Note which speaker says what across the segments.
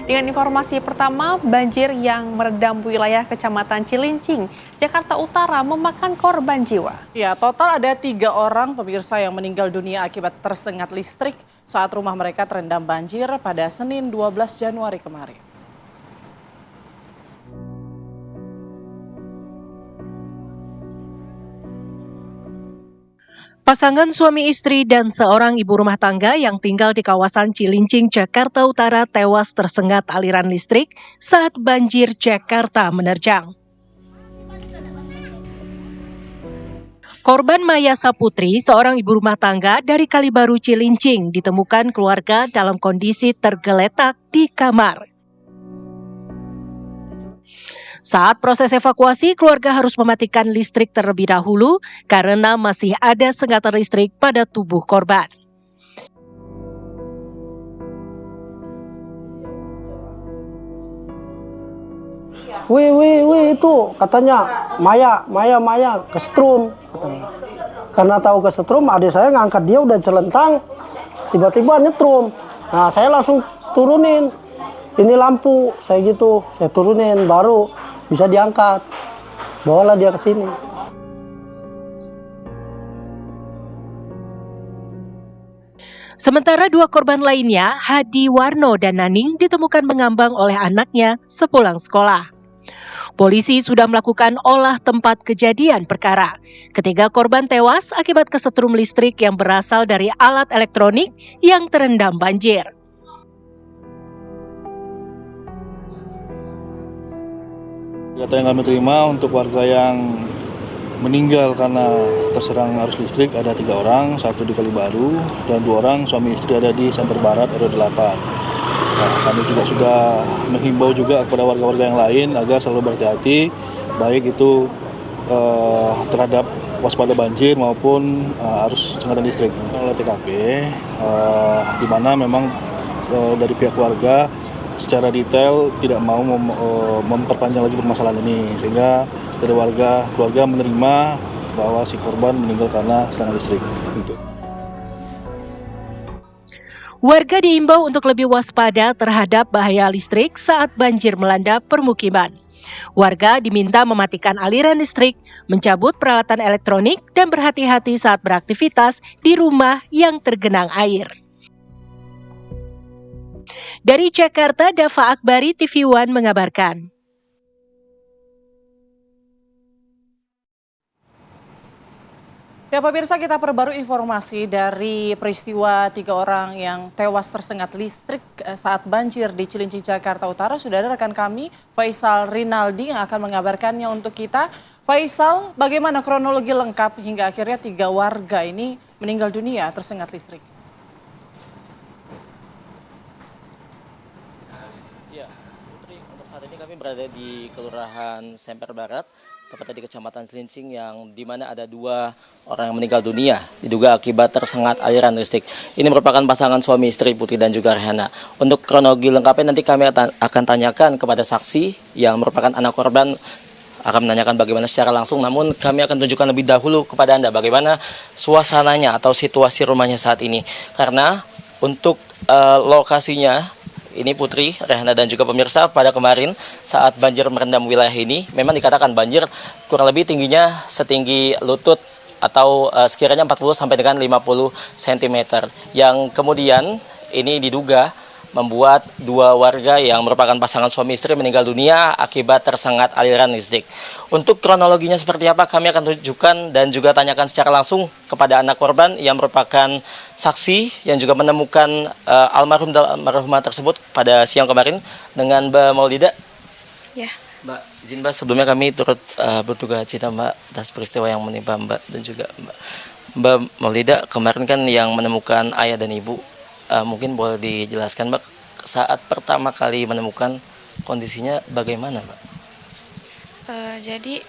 Speaker 1: Dengan informasi pertama, banjir yang merendam wilayah Kecamatan Cilincing, Jakarta Utara memakan korban jiwa.
Speaker 2: Ya, total ada 3 orang pemirsa yang meninggal dunia akibat tersengat listrik saat rumah mereka terendam banjir pada Senin 12 Januari kemarin.
Speaker 3: Pasangan suami istri dan seorang ibu rumah tangga yang tinggal di kawasan Cilincing, Jakarta Utara tewas tersengat aliran listrik saat banjir Jakarta menerjang. Korban Maya Saputri, seorang ibu rumah tangga dari Kalibaru Cilincing, ditemukan keluarga dalam kondisi tergeletak di kamar. Saat proses evakuasi, keluarga harus mematikan listrik terlebih dahulu karena masih ada sengatan listrik pada tubuh korban.
Speaker 4: Wih, itu katanya Maya kesetrum katanya. Karena tahu kesetrum, adik saya ngangkat dia udah celentang, tiba-tiba nyetrum. Nah, saya langsung turunin. Ini lampu, saya turunin, baru bisa diangkat. Bawalah dia ke sini.
Speaker 3: Sementara 2 korban lainnya, Hadi Warno dan Naning, ditemukan mengambang oleh anaknya sepulang sekolah. Polisi sudah melakukan olah tempat kejadian perkara. Ketiga korban tewas akibat kesetrum listrik yang berasal dari alat elektronik yang terendam banjir.
Speaker 5: Data yang kami terima untuk warga yang meninggal karena terserang arus listrik ada 3 orang, 1 di Kalibaru dan 2 orang suami istri ada di Semper Barat RW 8. Nah, kami juga sudah menghimbau juga kepada warga-warga yang lain agar selalu berhati-hati, baik itu terhadap waspada banjir maupun arus sengatan listrik. Oleh TKP, di mana memang dari pihak warga secara detail tidak mau memperpanjang lagi permasalahan ini, sehingga dari keluarga menerima bahwa si korban meninggal karena serangan listrik.
Speaker 3: Warga diimbau untuk lebih waspada terhadap bahaya listrik saat banjir melanda permukiman. Warga diminta mematikan aliran listrik, mencabut peralatan elektronik, dan berhati-hati saat beraktivitas di rumah yang tergenang air. Dari Jakarta, Dava Akbari, TV One mengabarkan.
Speaker 2: Ya pemirsa, kita perbarui informasi dari peristiwa 3 orang yang tewas tersengat listrik saat banjir di Cilincing, Jakarta Utara. Sudah ada rekan kami, Faisal Rinaldi, yang akan mengabarkannya untuk kita. Faisal, bagaimana kronologi lengkap hingga akhirnya 3 warga ini meninggal dunia tersengat listrik?
Speaker 6: Ya, Putri, untuk saat ini kami berada di Kelurahan Semper Barat, tepatnya di Kecamatan Cilincing, yang di mana ada 2 orang yang meninggal dunia diduga akibat tersengat aliran listrik. Ini merupakan pasangan suami istri, Putri dan juga Rehana. Untuk kronologi lengkapnya nanti kami akan tanyakan kepada saksi yang merupakan anak korban, akan menanyakan bagaimana secara langsung. Namun kami akan tunjukkan lebih dahulu kepada Anda bagaimana suasananya atau situasi rumahnya saat ini. Karena untuk lokasinya, ini Putri, Rehana dan juga pemirsa, pada kemarin saat banjir merendam wilayah ini, memang dikatakan banjir kurang lebih tingginya setinggi lutut atau sekiranya 40 sampai dengan 50 cm. Yang kemudian ini diduga membuat 2 warga yang merupakan pasangan suami istri meninggal dunia akibat tersengat aliran listrik. Untuk kronologinya seperti apa kami akan tunjukkan dan juga tanyakan secara langsung kepada anak korban yang merupakan saksi yang juga menemukan almarhum dan almarhumah tersebut pada siang kemarin dengan Mbak Maulida.
Speaker 7: Ya.
Speaker 6: Mbak, izin Mbak, sebelumnya kami turut berduka cita Mbak atas peristiwa yang menimpa Mbak dan juga Mbak Maulida. Kemarin kan yang menemukan ayah dan ibu, mungkin boleh dijelaskan Mbak, saat pertama kali menemukan kondisinya bagaimana Mbak?
Speaker 7: Jadi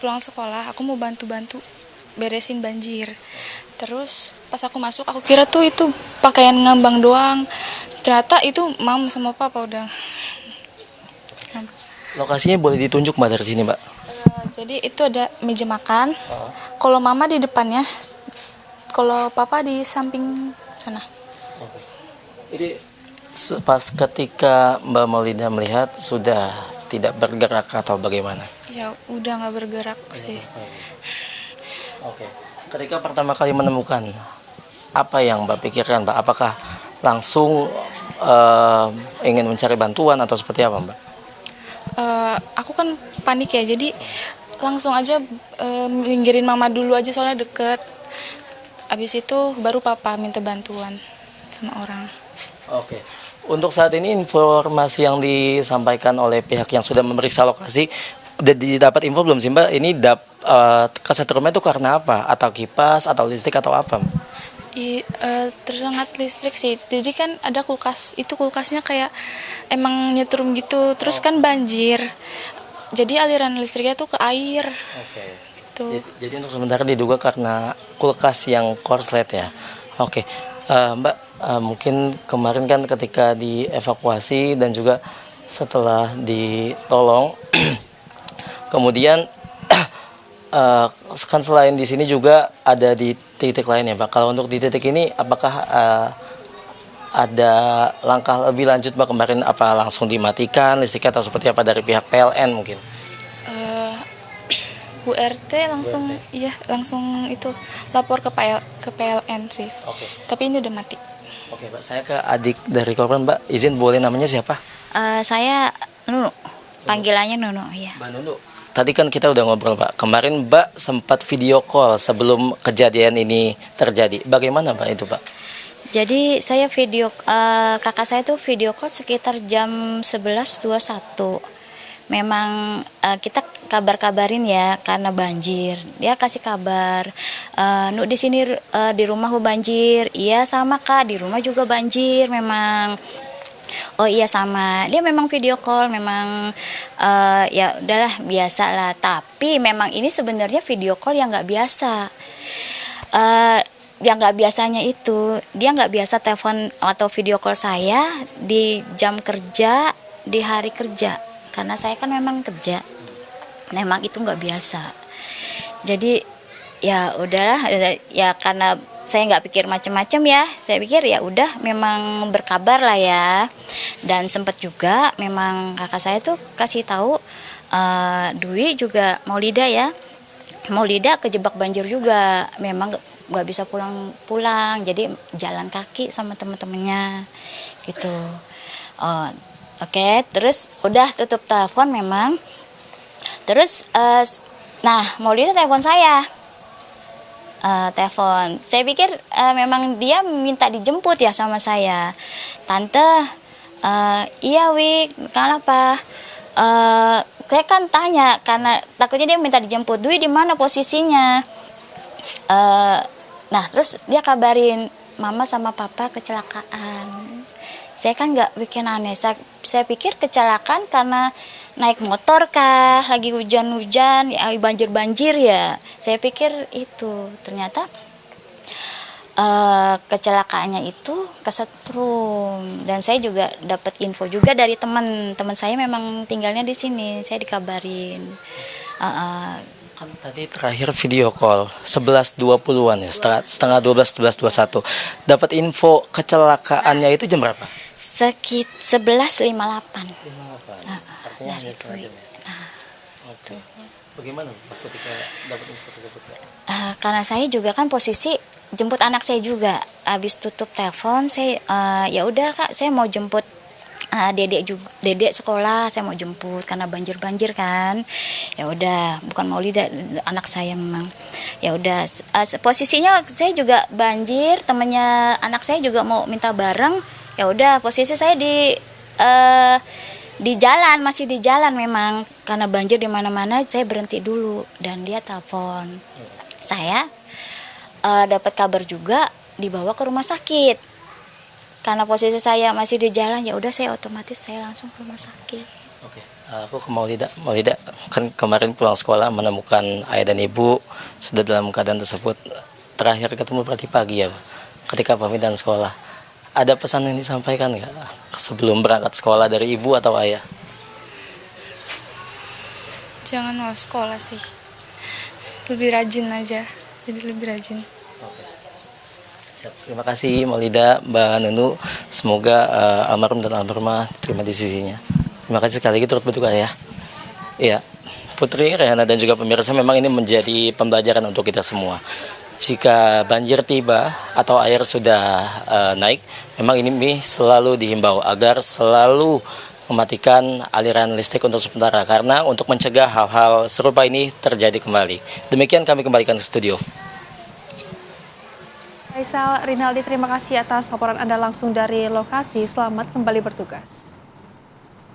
Speaker 7: pulang sekolah aku mau bantu-bantu beresin banjir. Terus pas aku masuk aku kira tuh itu pakaian ngambang doang. Ternyata itu mama sama papa udah.
Speaker 6: Lokasinya boleh ditunjuk Mbak dari sini Mbak?
Speaker 7: Jadi itu ada meja makan. Kalau mama di depannya, kalau papa di samping sana.
Speaker 6: Jadi Pas ketika Mbak Maulida melihat sudah tidak bergerak atau bagaimana?
Speaker 7: Ya udah nggak bergerak sih.
Speaker 6: Oke. Ketika pertama kali menemukan, apa yang Mbak pikirkan, Mbak? Apakah langsung ingin mencari bantuan atau seperti apa, Mbak?
Speaker 7: Aku kan panik ya, jadi langsung aja minggir mama dulu aja soalnya deket. Abis itu baru papa minta bantuan sama orang.
Speaker 6: Oke. Untuk saat ini informasi yang disampaikan oleh pihak yang sudah memeriksa lokasi, udah didapat info belum sih Mbak? Ini kesetrumnya itu karena apa? Atau kipas, atau listrik, atau apa?
Speaker 7: Tersengat listrik sih. Jadi kan ada kulkas, itu kulkasnya kayak emang nyetrum gitu. Terus kan banjir. Jadi aliran listriknya tuh ke air.
Speaker 6: Oke.
Speaker 7: Gitu.
Speaker 6: Jadi untuk sementara diduga karena kulkas yang korslet ya. Oke. Mbak, mungkin kemarin kan ketika dievakuasi dan juga setelah ditolong, kemudian kan selain di sini juga ada di titik lain ya Pak. Kalau untuk di titik ini apakah ada langkah lebih lanjut Mbak kemarin, apa langsung dimatikan listriknya atau seperti apa dari pihak PLN mungkin?
Speaker 7: Bu RT langsung langsung itu lapor ke PLN sih.
Speaker 6: Oke.
Speaker 7: Tapi ini udah mati.
Speaker 6: Oke Mbak, saya ke adik dari korban Mbak. Izin boleh namanya siapa?
Speaker 8: Saya Nunu, panggilannya Nunu ya.
Speaker 6: Mbak Nunu. Tadi kan kita udah ngobrol Mbak. Kemarin Mbak sempat video call sebelum kejadian ini terjadi. Bagaimana Mbak itu Pak?
Speaker 8: Jadi saya kakak saya tuh video call sekitar jam 11.21. Memang kita kabarin ya karena banjir. Dia kasih kabar, "Nuk di sini di rumah banjir." Iya sama Kak, di rumah juga banjir memang. Oh iya sama. Dia memang video call, memang ya udahlah biasa lah. Tapi memang ini sebenarnya video call yang nggak biasa. Yang nggak biasanya itu dia nggak biasa telepon atau video call saya di jam kerja, di hari kerja. Karena saya kan memang kerja, memang itu nggak biasa. Jadi ya udahlah, ya karena saya nggak pikir macam-macam ya, saya pikir ya udah memang berkabar lah ya. Dan sempat juga memang kakak saya tuh kasih tahu Dwi juga Maulida ya, Maulida kejebak banjir juga, memang nggak bisa pulang, jadi jalan kaki sama teman-temannya gitu. Oke, terus udah tutup telepon memang. Terus, Maulida telepon saya. Saya pikir memang dia minta dijemput ya sama saya. Tante, iya Wi, kenapa? Saya kan tanya karena takutnya dia minta dijemput. Dwi di mana posisinya? Terus dia kabarin mama sama papa kecelakaan. Saya kan nggak bikin aneh, saya pikir kecelakaan karena naik motor kah, lagi hujan-hujan, ya, banjir-banjir ya. Saya pikir itu, ternyata kecelakaannya itu kesetrum. Dan saya juga dapat info juga dari teman saya memang tinggalnya di sini, saya dikabarin.
Speaker 6: Kan tadi terakhir video call 11.20-an ya, setengah 12, 11.21. Dapat info kecelakaannya itu jam berapa?
Speaker 8: 11.58.
Speaker 6: Artinya hanya setengah jam ya? Oke. Bagaimana pas ketika dapat info tersebut?
Speaker 8: Karena saya juga kan posisi jemput anak saya juga. Habis tutup telepon, saya ya udah Kak, saya mau jemput dedek sekolah, saya mau jemput karena banjir kan. Ya udah, bukan Maulida, anak saya memang. Ya udah, posisinya saya juga banjir, temannya anak saya juga mau minta bareng. Ya udah, posisi saya di jalan, masih di jalan memang karena banjir di mana-mana. Saya berhenti dulu dan dia telepon. Saya dapat kabar juga dibawa ke rumah sakit. Karena posisi saya masih di jalan, ya udah saya otomatis saya langsung ke rumah sakit.
Speaker 6: Oke, aku ke Maulida. Maulida kan kemarin pulang sekolah menemukan ayah dan ibu sudah dalam keadaan tersebut. Terakhir ketemu berarti pagi ya, ketika pamitan sekolah. Ada pesan yang disampaikan nggak sebelum berangkat sekolah dari ibu atau ayah?
Speaker 7: Jangan malas sekolah sih. Lebih rajin aja. Jadi lebih rajin.
Speaker 6: Oke. Terima kasih Maulida, Mbak Nunu. Semoga almarhum dan almarhumah terima di sisinya. Terima kasih sekali lagi turut berduka ya. Iya, Putri, Rehana dan juga pemirsa, memang ini menjadi pembelajaran untuk kita semua. Jika banjir tiba atau air sudah naik, memang ini selalu dihimbau agar selalu mematikan aliran listrik untuk sementara, karena untuk mencegah hal-hal serupa ini terjadi kembali. Demikian kami kembalikan ke studio.
Speaker 1: Faisal Rinaldi, terima kasih atas laporan Anda langsung dari lokasi. Selamat kembali bertugas.